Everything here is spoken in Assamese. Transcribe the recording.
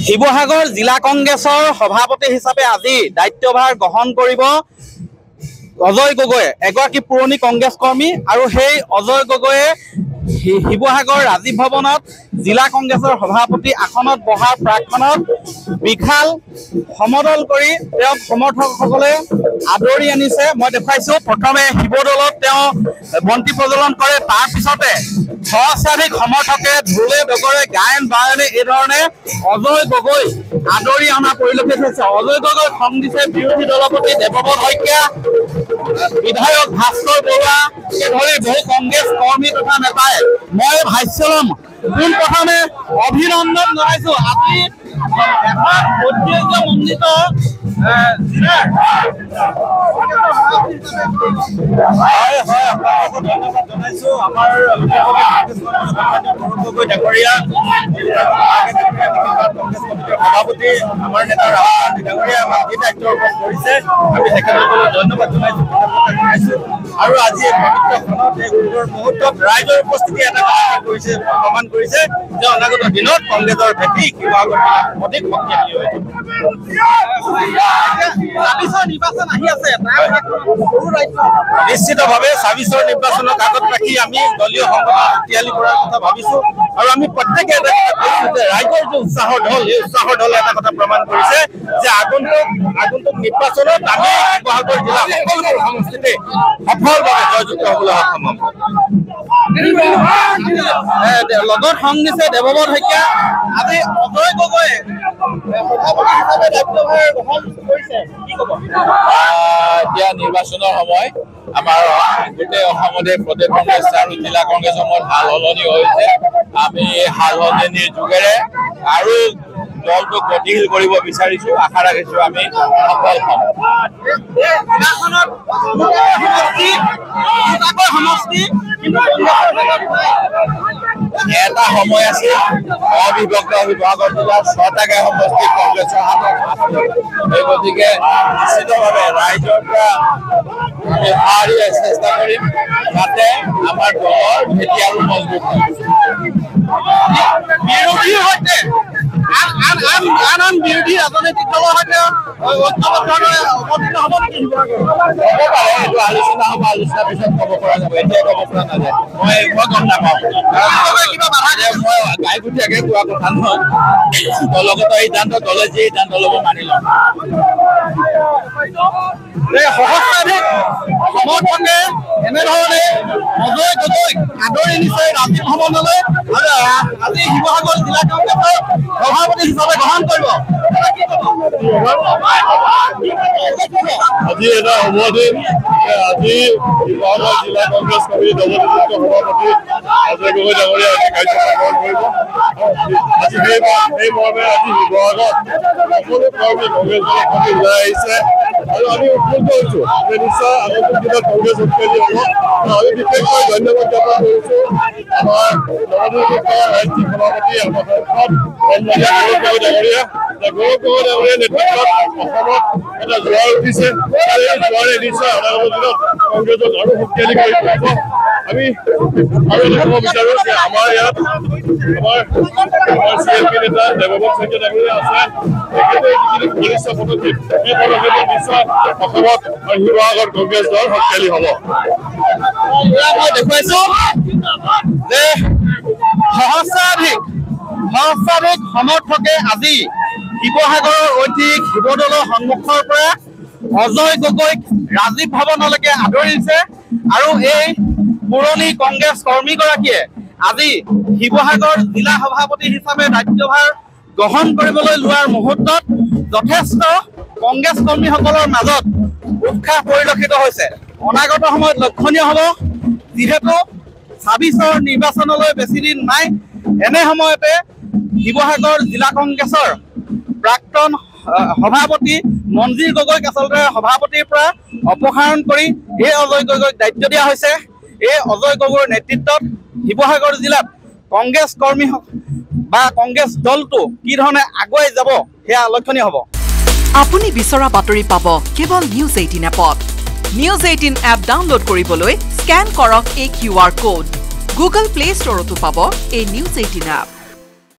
শিৱসাগৰ জিলা কংগ্ৰেছৰ সভাপতি হিচাপে আজি দায়িত্বভাৰ গ্ৰহণ কৰিব অজয় গগৈ, এগৰাকী পুৰণি কংগ্ৰেছ কৰ্মী। আৰু সেই অজয় গগৈয়ে শিৱসাগৰ ৰাজীৱ ভৱনত জিলা কংগ্ৰেছৰ সভাপতি আসনত বহাৰ প্ৰাকখনত বিশাল সমদল কৰি তেওঁক সমৰ্থকসকলে আদৰি আনিছে। মই দেখুৱাইছো, প্ৰথমে শিৱদলত তেওঁ বন্তি প্ৰজ্বলন কৰে, তাৰ পিছতে সহস্ৰাধিক সমৰ্থকে ঢোলে ডগৰে গায়ন বায়নে এই ধৰণে অজয় গগৈ আদৰি অনা পৰিলক্ষিত হৈছে। অজয় গগৈ সং দিছে বিৰোধী দলপতি দেৱব্ৰত শইকীয়া, বিধায়ক ভাস্কৰ বৰুৱা, ধৰি বহু কংগ্ৰেছ কৰ্মী তথা নেতাই। মই ভাষ্যলম পোনপ্ৰথমে অভিনন্দন জনাইছো। আজি এখন ঐতিহ্যমণ্ডিত ধন্যবাদ জনাইছো আমাৰ সভাপতি আমাৰ নেতা ৰাহুল ডাঙৰীয়া আমাক যি দায়িত্ব অৰ্পণ কৰিছে, আমি তেখেতসকলক ধন্যবাদ জনাইছো। আৰু আজি এই পবিত্ৰখনত এই গুৰুৰ মুহূৰ্তত ৰাইজৰ উপস্থিতি এটা কৰিছে, প্ৰমাণ কৰিছে যে অনাগত দিনত কংগ্ৰেছৰ ভেটি শিৱসাগৰ অধিক শক্তিশালী হৈ উঠিব। নিৰ্বাচন আহি আছে, নিশ্চিতভাৱে ২৬ৰ নিৰ্বাচনক আগত ৰাখি আমি দলীয় সংগঠন শক্তিশালী কৰাৰ কথা ভাবিছো। আৰু আমি প্ৰত্যেকে এটা কথা কৈছো যে ৰাইজৰ যে উৎসাহৰ ঢল, এই উৎসাহৰ ঢলে এটা কথা প্ৰমাণ কৰিছে যে আগন্তুক নিৰ্বাচনত আমি শিৱসাগৰ জিলাৰ সকলোবোৰ সমষ্টিতে সফলভাৱে জয়যুক্ত হ'বলৈ সক্ষম হ'ম। লগত সং দিছে দেৱব্ৰত শইকীয়া। আজি অজয় গগৈয়ে সভাপতি হিচাপে দায়িত্বভাৰ গ্ৰহণ কৰিছে, কি ক'ব? এতিয়া নিৰ্বাচনৰ সময়, আমাৰ গোটেই অসমতে প্ৰদেশ কংগ্ৰেছ আৰু জিলা কংগ্ৰেছসমূহত সাল সলনি হৈছে। আমি সাল সলনিৰ যোগেৰে আৰু দলটোক গতিশীল কৰিব বিচাৰিছো, আশা ৰাখিছো আমি সফল হ'ম। এটা সময় আছিল অবিভক্ত শিৱসাগৰ জিলাৰ ৬টাকৈ সমষ্টি কংগ্ৰেছৰ হাতত আছিল। এই গতিকে নিশ্চিতভাৱে ৰাইজৰ পৰা আমি সঁহাৰি চেষ্টা কৰিম যাতে আমাৰ দলৰ ভেটি আৰু মজবুত হয়। বিৰোধীৰ সৈতে আন বিৰোধী ৰাজনৈতিক দলৰ সৈতে অৱতীৰ্ণ হ'ব নেকি? হ'ব পাৰে, এইটো আলোচনা হ'ব, আলোচনাৰ পিছত ক'ব পৰা যাব, এতিয়া ক'ব পৰা নাযায়। মই গম নাপাওঁ, মই গাইগুটীয়াকে কোৱা কথা নহয়। দলগত সিদ্ধান্ত, দলে যি সিদ্ধান্ত ল'ব মানি ল'ম। সহস্ৰাধিক সমৰ্থকে এনেধৰণে অজয় গগৈক আদৰি নিছে ৰাজীৱ ভৱনলৈ। আজি শিৱসাগৰ জিলা কংগ্ৰেছৰ সভাপতি হিচাপে গ্ৰহণ কৰিব। আজি এটা শুভ দিন। আজি শিৱসাগৰ জিলা কংগ্ৰেছ কমিটিৰ নৱনিযুক্ত সভাপতি অজয় গগৈ ডাঙৰীয়া আজি কাৰ্যভাৰ গ্ৰহণ কৰিব। আজি সেই মৰ্মে আজি শিৱসাগৰত সকলো কৰ্মী কংগ্ৰেছ দলৰ প্ৰতি ওলাই আহিছে আৰু আমি উৎফুল্ল হৈছো যে নিশ্চয় আগন্তুক দিনত কংগ্ৰেছ শক্তিশালী হ'ব। আমি বিশেষকৈ ধন্যবাদ জ্ঞাপন কৰিছো আমাৰ নৱনিযুক্ত ৰাজ্যিক সভাপতি আমাৰ সাংসদ গৌৰৱ গগৈ ডাঙৰীয়া। গৌৰৱ গগৈ ডাঙৰীয়াৰ নেতৃত্বত অসমত এটা জোৱাৰ উঠিছে আৰু এই জোৱাৰে নিশ্চয় অনাগত দিনত কংগ্ৰেছক আৰু শক্তিশালী কৰি তুলিব। আমি আৰু এটা ক'ব বিচাৰো যে আমাৰ ইয়াত আমাৰ CLP নেতা দেৱব্ৰত শইকীয়া ডাঙৰীয়া আছে। তেখেতে যিখিনি বলিষ্ঠ পদক্ষেপ, এই পদক্ষেপত নিশ্চয় অসমত আৰু শিৱসাগৰ কংগ্ৰেছ দল শক্তিশালী হ'ব। মই দেখুৱাইছো যে সহস্ৰাধিক সমৰ্থকে আজি শিৱসাগৰৰ ঐতিহ্য শিৱদৌলৰ সন্মুখৰ পৰা অজয় গগৈক ৰাজীৱ ভৱনলৈকে আদৰিছে। আৰু এই পুৰণি কংগ্ৰেছ কৰ্মীগৰাকীয়ে আজি শিৱসাগৰ জিলা সভাপতি হিচাপে দায়িত্বভাৰ গ্ৰহণ কৰিবলৈ লোৱাৰ মুহূৰ্তত যথেষ্ট কংগ্ৰেছ কৰ্মীসকলৰ মাজত উৎসাহ পৰিলক্ষিত হৈছে। অনাগত সময়ত লক্ষণীয় হ'ব, যিহেতু ২৬ৰ নিৰ্বাচনলৈ বেছি দিন নাই। এনে সময়তে শিৱসাগৰ জিলা কংগ্ৰেছৰ প্ৰাক্তন সভাপতি মঞ্জিৰ গগৈক আচলতে সভাপতিৰ পৰা অপসাৰণ কৰি এই অজয় গগৈক দায়িত্ব দিয়া হৈছে। এই অজয় গগৈৰ নেতৃত্বত শিৱসাগৰ জিলাত কংগ্ৰেছ কৰ্মী বা কংগ্ৰেছ দলটো কি ধৰণে আগুৱাই যাব সেয়া লক্ষণীয় হ'ব। আপুনি বিচৰা বাতৰি পাব কেৱল নিউজ 18 এপত। নিউজ 18 এপ ডাউনলোড কৰিবলৈ স্কেন কৰক এই QR কোড। গুগল প্লে ষ্টৰতো পাব এই নিউজ 18 এপ।